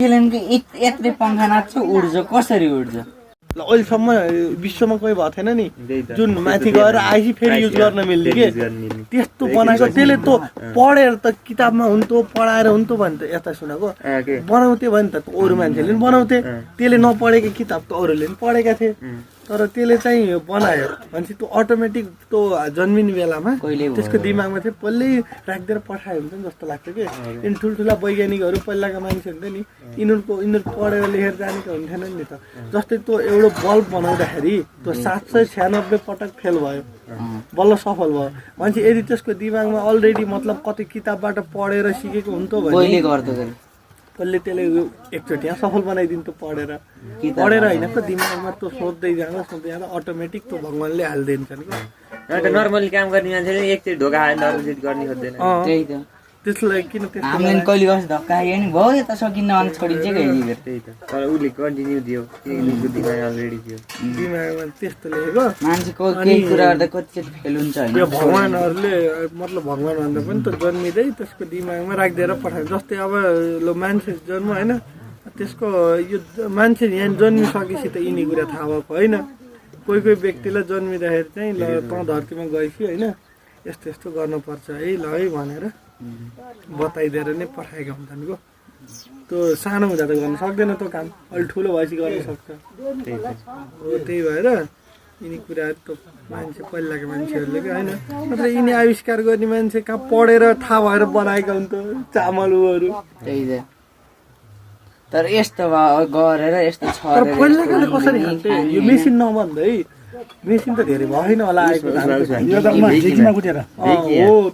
प्लेनको यत्रै पंखा नाच्छ उड्छ कसरी उड्छ ल अहिलेसम्म विश्वमा कोही भएको थिएन नि जुन माथि गएर आएपछि फेरि युज गर्न मिल्ने के त्यस्तो बनाएको त्यसले त पढेर त किताबमा हुन्थ्यो पढाएर हुन्थ्यो भने त यता सुनेको बनाउँथे भने त अरू मान्छेले पनि बनाउँथे त्यसले नपढेको किताब त अरूले पनि पढेका थिए तर त्यसले चाहिँ बनायो भनेपछि त्यो अटोमेटिक त्यो जन्मिने बेलामा त्यसको दिमागमा चाहिँ पहिल्यै राखिदिएर पठायो हुन्छ नि जस्तो लाग्छ कि यिनी ठुल्ठुला वैज्ञानिकहरू पहिलाका मान्छे हुन्छ नि यिनीहरू पढेर लेखेर जानेको हुन्थेन नि त जस्तै त्यो एउटा बल्ब बनाउँदाखेरि त्यो 796 पटक फेल भयो बल्ल सफल भयो मान्छे यदि त्यसको दिमागमा अलरेडी मतलब कतै किताबबाट पढेर सिकेको हुन्थ्यो भने कसले त्यसले एकचोटि यहाँ सफल बनाइदिन्थ्यो पढेर होइन त दिमागमा त्यो सोध्दै जाँदा अटोमेटिक त्यो भगवान्ले हालिदिन्छन् कि नर्मली काम गर्ने मान्छेले एकचोटि ढोका नर्मली गर्ने खोज्दैन त्यही त त्यसलाई किन हामीले कहिले गर्छ धक्का आयो नि भयो यता सकिन्न अनि छोडिन्छ कि त्यही त तर उसले कन्टिन्यू दियो किनकि दिमाग अलरेडी थियो दिमागमा त्यस्तो लेखेको मान्छेको केही कुरा गर्दा कतिचोटि फेल हुन्छ होइन यो भगवान्हरूले मतलब भगवान भन्दा पनि त जन्मिँदै त्यसको दिमागमा राखिदिएर पठायो जस्तै अब ल मान्छे जन्म होइन त्यसको यो मान्छे यहाँ जन्मिसकेपछि त यिनी कुरा थाहा भएको होइन कोही व्यक्तिलाई जन्मिँदाखेरि चाहिँ ल त धरतीमा गएपछि होइन यस्तो यस्तो गर्नुपर्छ है ल है भनेर बताइदिएर नै पठाएका हुन्छन् गो त्यो सानो हुँदा त गर्न सक्दैन त्यो काम अलि ठुलो भएपछि गर्न सक्छ त्यही भएर यिनी कुराहरू त मान्छे पहिलाको मान्छेहरूले कि होइन नत्र यिनी आविष्कार गर्ने मान्छे कहाँ पढेर थाहा भएर बनाएका हुन्थ्यो चामल उहरू त्यही त तर यस्तो गरेर यस्तो छ पहिलाको कसरी खान्थे यो मेसिन नभन्दै मेसिन त धेरै भएन होला आएको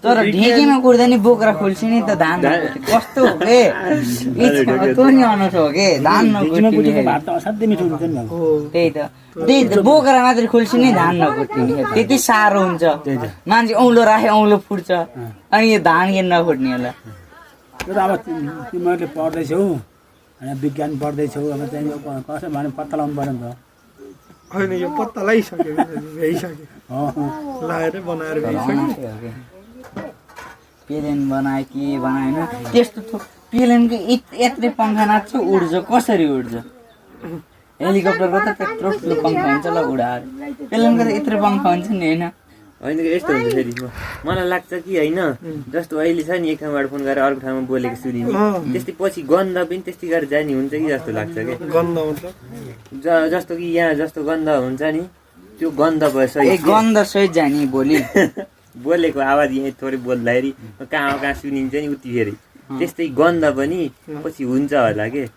तर ढेकीमा कुट्दा नि बोक्रा खोल्छ नि त धान कस्तो हो के त्यो नि अनौठो हो के धान त्यही त बोक्रा मात्रै खोल्छ नि धान नकुट्ने त्यति साह्रो हुन्छ मान्छे औलो राखे औलो फुट्छ अनि यो धान किन नफुट्ने होला अब तिमीहरूले पढ्दैछौ होइन विज्ञान पढ्दैछौ अब चाहिँ कसै भने पत्ता लगाउनु पर्यो नि त होइन यो पत्ता लगाइसक्यो लगाएर बनाएर भइसक्यो प्लेन बनायो के बनाएन त्यस्तो प्लेनको यत्रै पंखा नाच्छ उड्छ कसरी उड्छ हेलिकप्टरको त त्यत्रो ठुलो पंखा हुन्छ ल उडाएर प्लेनको त यत्रो पंखा हुन्छ नि होइन होइन यस्तो हुन्छ फेरि मलाई लाग्छ कि होइन जस्तो अहिले छ नि एक ठाउँबाट फोन गरेर अर्को ठाउँमा बोलेको सुनिने त्यस्तै पछि गन्ध पनि त्यस्तै गरेर जाने हुन्छ कि जस्तो लाग्छ कि गन्ध मतलब जस्तो कि यहाँ जस्तो गन्ध हुन्छ नि त्यो गन्ध भयो गन्ध सहित जाने भोलि बोलेको आवाज यहाँ थोरै बोल्दाखेरि कहाँ कहाँ सुनिन्छ नि उति फेरि त्यस्तै गन्ध पनि पछि हुन्छ होला के